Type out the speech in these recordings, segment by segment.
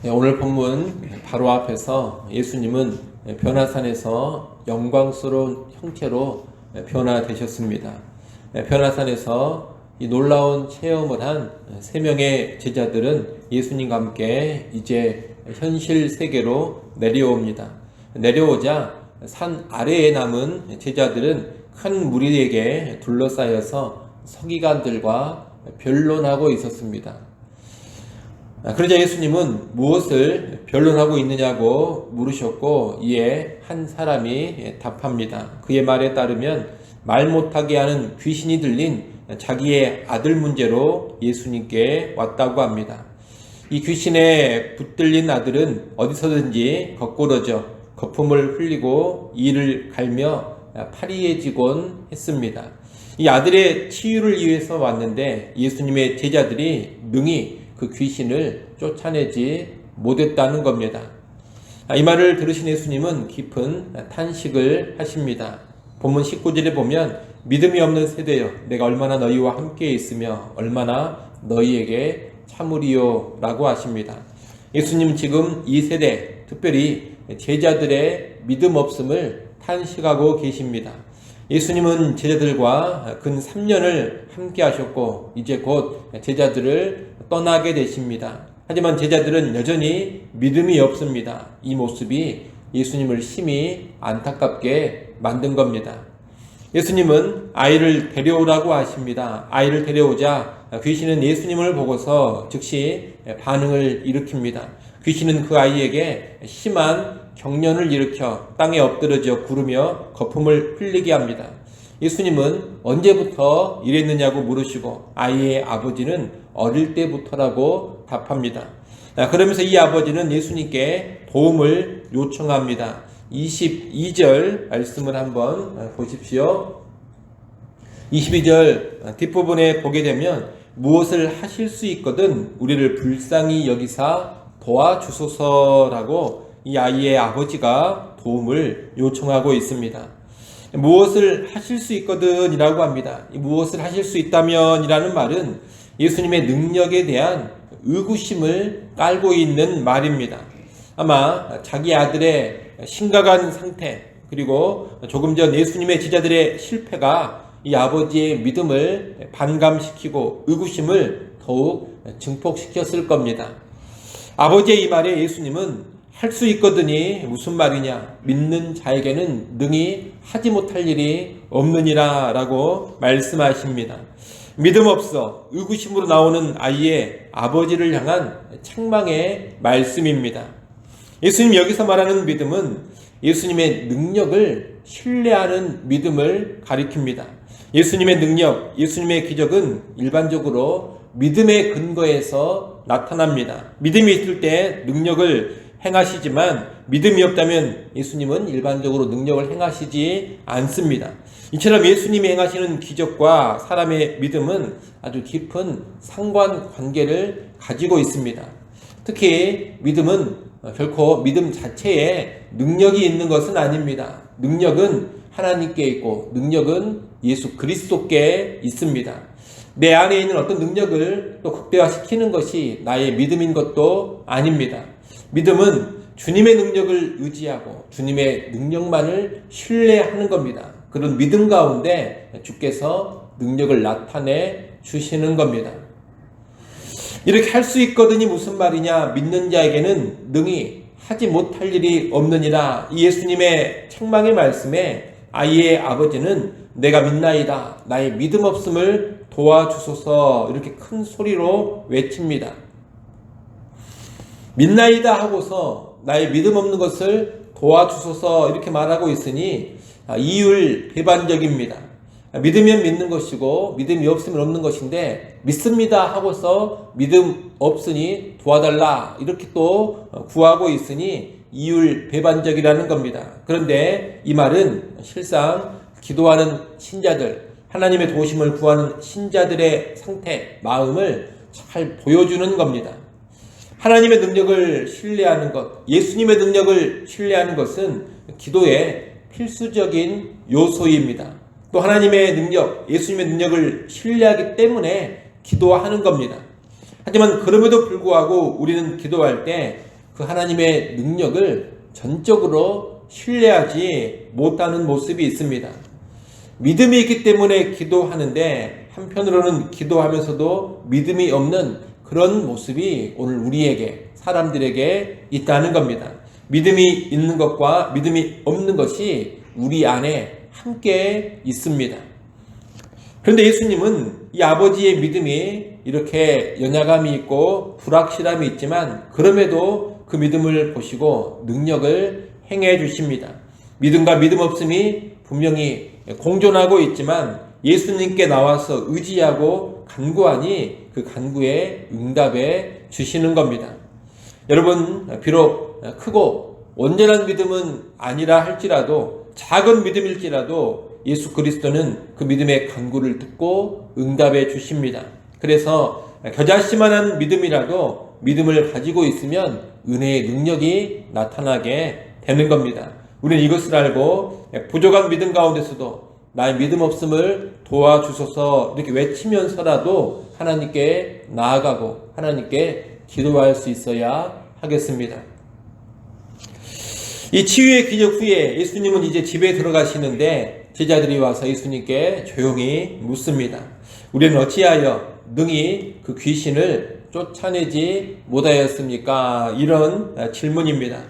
오늘 본문 바로 앞에서 예수님은 변화산에서 영광스러운 형태로 변화되셨습니다. 변화산에서 이 놀라운 체험을 한 세 명의 제자들은 예수님과 함께 이제 현실 세계로 내려옵니다. 내려오자 산 아래에 남은 제자들은 큰 무리에게 둘러싸여서 서기관들과 변론하고 있었습니다. 그러자 예수님은 무엇을 변론하고 있느냐고 물으셨고, 이에 한 사람이 답합니다. 그의 말에 따르면 말 못하게 하는 귀신이 들린 자기의 아들 문제로 예수님께 왔다고 합니다. 이 귀신에 붙들린 아들은 어디서든지 거꾸러져 거품을 흘리고 이를 갈며 파리해지곤 했습니다. 이 아들의 치유를 위해서 왔는데 예수님의 제자들이 능히 그 귀신을 쫓아내지 못했다는 겁니다. 이 말을 들으신 예수님은 깊은 탄식을 하십니다. 본문 19절에 보면 믿음이 없는 세대여 내가 얼마나 너희와 함께 있으며 얼마나 너희에게 참으리요 라고 하십니다. 예수님 지금 이 세대, 특별히 제자들의 믿음 없음을 탄식하고 계십니다. 예수님은 제자들과 근 3년을 함께 하셨고 이제 곧 제자들을 떠나게 되십니다. 하지만 제자들은 여전히 믿음이 없습니다. 이 모습이 예수님을 심히 안타깝게 만든 겁니다. 예수님은 아이를 데려오라고 하십니다. 아이를 데려오자 귀신은 예수님을 보고서 즉시 반응을 일으킵니다. 귀신은 그 아이에게 심한 경련을 일으켜 땅에 엎드러져 구르며 거품을 흘리게 합니다. 예수님은 언제부터 이랬느냐고 물으시고 아이의 아버지는 어릴 때부터라고 답합니다. 그러면서 이 아버지는 예수님께 도움을 요청합니다. 22절 말씀을 한번 보십시오. 22절 뒷부분에 보게 되면 무엇을 하실 수 있거든 우리를 불쌍히 여기사 도와주소서라고 이 아이의 아버지가 도움을 요청하고 있습니다. 무엇을 하실 수 있거든 이라고 합니다. 무엇을 하실 수 있다면 이라는 말은 예수님의 능력에 대한 의구심을 깔고 있는 말입니다. 아마 자기 아들의 심각한 상태, 그리고 조금 전 예수님의 제자들의 실패가 이 아버지의 믿음을 반감시키고 의구심을 더욱 증폭시켰을 겁니다. 아버지의 이 말에 예수님은 할 수 있거든이 무슨 말이냐, 믿는 자에게는 능히 하지 못할 일이 없느니라 라고 말씀하십니다. 믿음 없어 의구심으로 나오는 아이의 아버지를 향한 책망의 말씀입니다. 예수님 여기서 말하는 믿음은 예수님의 능력을 신뢰하는 믿음을 가리킵니다. 예수님의 능력, 예수님의 기적은 일반적으로 믿음의 근거에서 나타납니다. 믿음이 있을 때 능력을 행하시지만 믿음이 없다면 예수님은 일반적으로 능력을 행하시지 않습니다. 이처럼 예수님이 행하시는 기적과 사람의 믿음은 아주 깊은 상관관계를 가지고 있습니다. 특히 믿음은 결코 믿음 자체에 능력이 있는 것은 아닙니다. 능력은 하나님께 있고 능력은 예수 그리스도께 있습니다. 내 안에 있는 어떤 능력을 또 극대화시키는 것이 나의 믿음인 것도 아닙니다. 믿음은 주님의 능력을 의지하고 주님의 능력만을 신뢰하는 겁니다. 그런 믿음 가운데 주께서 능력을 나타내 주시는 겁니다. 이렇게 할 수 있거든이 무슨 말이냐, 믿는 자에게는 능히 하지 못할 일이 없느니라. 이 예수님의 책망의 말씀에 아이의 아버지는 내가 믿나이다, 나의 믿음 없음을 도와주소서 이렇게 큰 소리로 외칩니다. 믿나이다 하고서 나의 믿음 없는 것을 도와주소서 이렇게 말하고 있으니 이율배반적입니다. 믿으면 믿는 것이고 믿음이 없으면 없는 것인데 믿습니다 하고서 믿음 없으니 도와달라 이렇게 또 구하고 있으니 이율배반적이라는 겁니다. 그런데 이 말은 실상 기도하는 신자들, 하나님의 도우심을 구하는 신자들의 상태, 마음을 잘 보여주는 겁니다. 하나님의 능력을 신뢰하는 것, 예수님의 능력을 신뢰하는 것은 기도의 필수적인 요소입니다. 또 하나님의 능력, 예수님의 능력을 신뢰하기 때문에 기도하는 겁니다. 하지만 그럼에도 불구하고 우리는 기도할 때 그 하나님의 능력을 전적으로 신뢰하지 못하는 모습이 있습니다. 믿음이 있기 때문에 기도하는데 한편으로는 기도하면서도 믿음이 없는 그런 모습이 오늘 우리에게, 사람들에게 있다는 겁니다. 믿음이 있는 것과 믿음이 없는 것이 우리 안에 함께 있습니다. 그런데 예수님은 이 아버지의 믿음이 이렇게 연약함이 있고 불확실함이 있지만 그럼에도 그 믿음을 보시고 능력을 행해 주십니다. 믿음과 믿음 없음이 분명히 공존하고 있지만 예수님께 나와서 의지하고 간구하니 그 간구에 응답해 주시는 겁니다. 여러분, 비록 크고 온전한 믿음은 아니라 할지라도, 작은 믿음일지라도 예수 그리스도는 그 믿음의 간구를 듣고 응답해 주십니다. 그래서 겨자씨만한 믿음이라도 믿음을 가지고 있으면 은혜의 능력이 나타나게 되는 겁니다. 우리는 이것을 알고 부족한 믿음 가운데서도 나의 믿음 없음을 도와주소서 이렇게 외치면서라도 하나님께 나아가고 하나님께 기도할 수 있어야 하겠습니다. 이 치유의 기적 후에 예수님은 이제 집에 들어가시는데 제자들이 와서 예수님께 조용히 묻습니다. 우리는 어찌하여 능히 그 귀신을 쫓아내지 못하였습니까? 이런 질문입니다.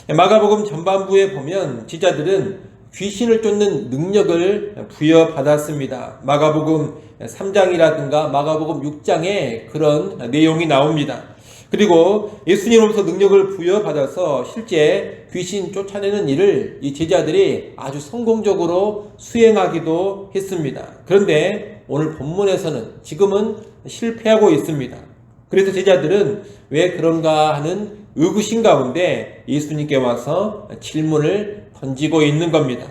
마가복음 전반부에 보면 제자들은 귀신을 쫓는 능력을 부여받았습니다. 마가복음 3장이라든가 마가복음 6장에 그런 내용이 나옵니다. 그리고 예수님으로부터 능력을 부여받아서 실제 귀신 쫓아내는 일을 이 제자들이 아주 성공적으로 수행하기도 했습니다. 그런데 오늘 본문에서는 지금은 실패하고 있습니다. 그래서 제자들은 왜 그런가 하는 의구심 가운데 예수님께 와서 질문을 던지고 있는 겁니다.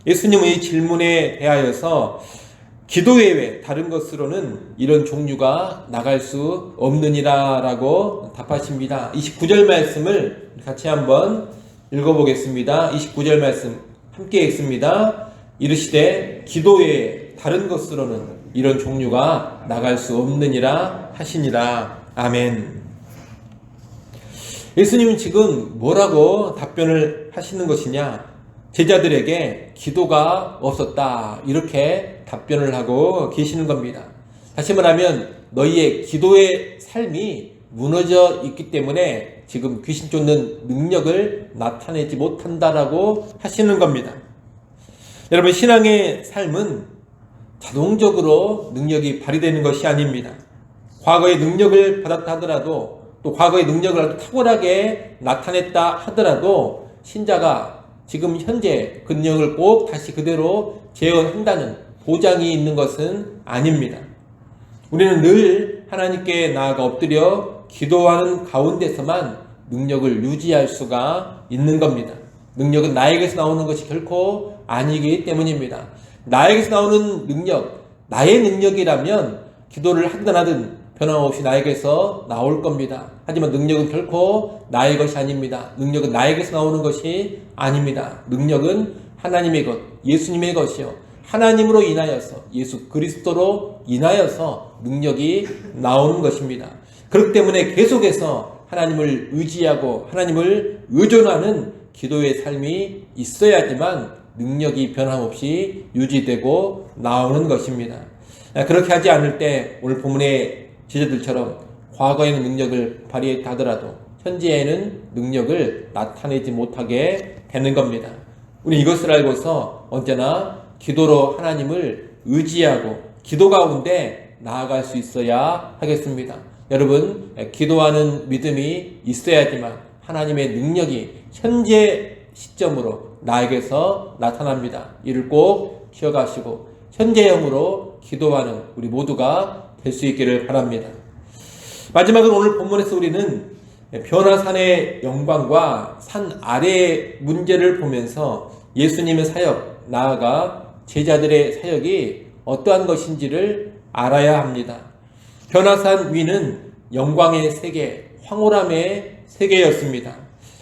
예수님은 이 질문에 대하여서 기도 외에 다른 것으로는 이런 종류가 나갈 수 없느니라 라고 답하십니다. 29절 말씀을 같이 한번 읽어보겠습니다. 29절 말씀 함께 읽습니다. 이르시되 기도 외에 다른 것으로는 이런 종류가 나갈 수 없느니라 하시니라. 아멘. 예수님은 지금 뭐라고 답변을 하시는 것이냐? 제자들에게 기도가 없었다, 이렇게 답변을 하고 계시는 겁니다. 다시 말하면 너희의 기도의 삶이 무너져 있기 때문에 지금 귀신 쫓는 능력을 나타내지 못한다라고 하시는 겁니다. 여러분, 신앙의 삶은 자동적으로 능력이 발휘되는 것이 아닙니다. 과거에 능력을 받았다 하더라도, 또 과거의 능력을 탁월하게 나타냈다 하더라도 신자가 지금 현재 그 능력을 꼭 다시 그대로 재현한다는 보장이 있는 것은 아닙니다. 우리는 늘 하나님께 나아가 엎드려 기도하는 가운데서만 능력을 유지할 수가 있는 겁니다. 능력은 나에게서 나오는 것이 결코 아니기 때문입니다. 나에게서 나오는 능력, 나의 능력이라면 기도를 하든 안 하든 변함없이 나에게서 나올 겁니다. 하지만 능력은 결코 나의 것이 아닙니다. 능력은 나에게서 나오는 것이 아닙니다. 능력은 하나님의 것, 예수님의 것이요, 하나님으로 인하여서, 예수 그리스도로 인하여서 능력이 나오는 것입니다. 그렇기 때문에 계속해서 하나님을 의지하고 하나님을 의존하는 기도의 삶이 있어야지만 능력이 변함없이 유지되고 나오는 것입니다. 그렇게 하지 않을 때 오늘 본문의 제자들처럼 과거에는 능력을 발휘했다 하더라도 현재에는 능력을 나타내지 못하게 되는 겁니다. 우리 이것을 알고서 언제나 기도로 하나님을 의지하고 기도 가운데 나아갈 수 있어야 하겠습니다. 여러분, 기도하는 믿음이 있어야지만 하나님의 능력이 현재 시점으로 나에게서 나타납니다. 이를 꼭 기억하시고 현재형으로 기도하는 우리 모두가 될 수 있기를 바랍니다. 마지막으로 오늘 본문에서 우리는 변화산의 영광과 산 아래의 문제를 보면서 예수님의 사역, 나아가 제자들의 사역이 어떠한 것인지를 알아야 합니다. 변화산 위는 영광의 세계, 황홀함의 세계였습니다.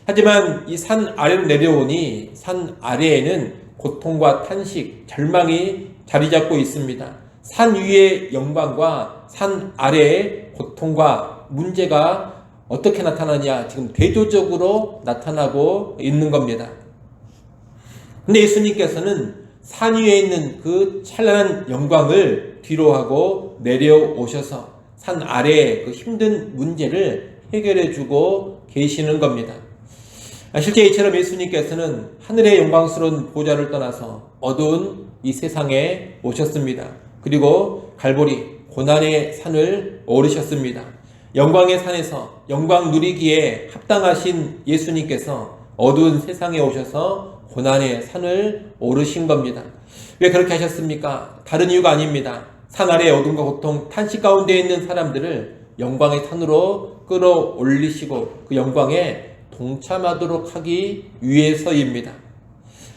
하지만 이 산 아래로 내려오니 산 아래에는 고통과 탄식, 절망이 자리 잡고 있습니다. 산 위의 영광과 산 아래의 고통과 문제가 어떻게 나타나냐? 지금 대조적으로 나타나고 있는 겁니다. 근데 예수님께서는 산 위에 있는 그 찬란한 영광을 뒤로하고 내려오셔서 산 아래의 그 힘든 문제를 해결해 주고 계시는 겁니다. 실제 이처럼 예수님께서는 하늘의 영광스러운 보좌를 떠나서 어두운 이 세상에 오셨습니다. 그리고 갈보리 고난의 산을 오르셨습니다. 영광의 산에서 영광 누리기에 합당하신 예수님께서 어두운 세상에 오셔서 고난의 산을 오르신 겁니다. 왜 그렇게 하셨습니까? 다른 이유가 아닙니다. 산 아래의 어둠과 고통, 탄식 가운데 있는 사람들을 영광의 산으로 끌어올리시고 그 영광에 동참하도록 하기 위해서입니다.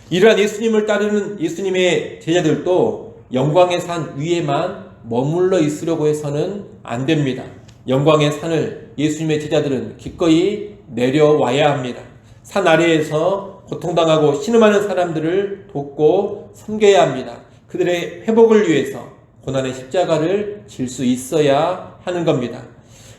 이러한 예수님을 따르는 예수님의 제자들도 영광의 산 위에만 머물러 있으려고 해서는 안 됩니다. 영광의 산을 예수님의 제자들은 기꺼이 내려와야 합니다. 산 아래에서 고통당하고 신음하는 사람들을 돕고 섬겨야 합니다. 그들의 회복을 위해서 고난의 십자가를 질 수 있어야 하는 겁니다.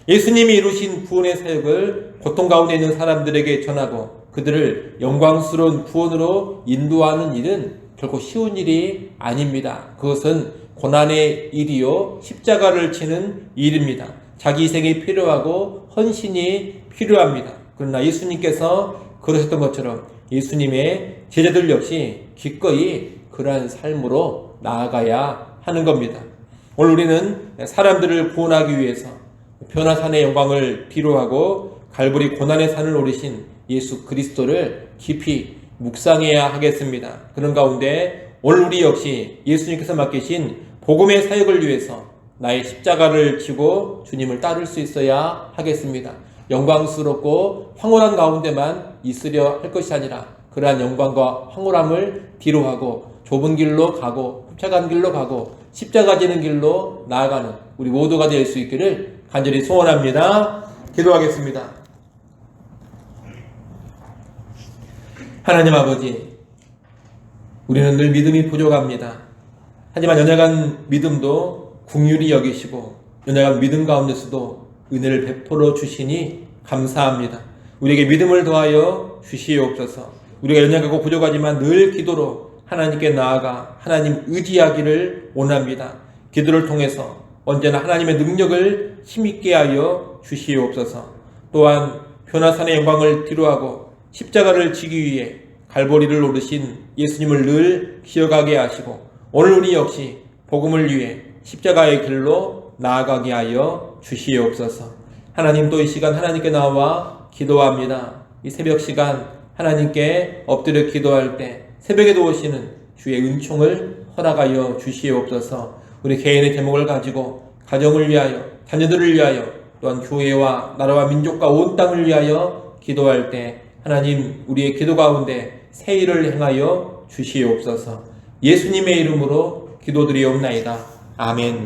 예수님이 이루신 구원의 사역을 고통 가운데 있는 사람들에게 전하고 그들을 영광스러운 구원으로 인도하는 일은 결코 쉬운 일이 아닙니다. 그것은 고난의 일이요 십자가를 지는 일입니다. 자기 희생이 필요하고 헌신이 필요합니다. 그러나 예수님께서 그러셨던 것처럼 예수님의 제자들 역시 기꺼이 그러한 삶으로 나아가야 하는 겁니다. 오늘 우리는 사람들을 구원하기 위해서 변화산의 영광을 뒤로하고 갈보리 고난의 산을 오르신 예수 그리스도를 깊이 묵상해야 하겠습니다. 그런 가운데 오늘 우리 역시 예수님께서 맡기신 복음의 사역을 위해서 나의 십자가를 지고 주님을 따를 수 있어야 하겠습니다. 영광스럽고 황홀한 가운데만 있으려 할 것이 아니라 그러한 영광과 황홀함을 뒤로하고 좁은 길로 가고 흡착한 길로 가고 십자가 지는 길로 나아가는 우리 모두가 될 수 있기를 간절히 소원합니다. 기도하겠습니다. 하나님 아버지, 우리는 늘 믿음이 부족합니다. 하지만 연약한 믿음도 긍휼히 여기시고 연약한 믿음 가운데서도 은혜를 베풀어 주시니 감사합니다. 우리에게 믿음을 더하여 주시옵소서. 우리가 연약하고 부족하지만 늘 기도로 하나님께 나아가 하나님 의지하기를 원합니다. 기도를 통해서 언제나 하나님의 능력을 힘있게 하여 주시옵소서. 또한 변화산의 영광을 뒤로하고 십자가를 지기 위해 갈보리를 오르신 예수님을 늘 기억하게 하시고 오늘 우리 역시 복음을 위해 십자가의 길로 나아가게 하여 주시옵소서. 하나님 또 이 시간 하나님께 나와 기도합니다. 이 새벽 시간 하나님께 엎드려 기도할 때 새벽에도 오시는 주의 은총을 허락하여 주시옵소서. 우리 개인의 제목을 가지고 가정을 위하여 자녀들을 위하여 또한 교회와 나라와 민족과 온 땅을 위하여 기도할 때 하나님 우리의 기도 가운데 새 일을 행하여 주시옵소서. 예수님의 이름으로 기도드리옵나이다. 아멘.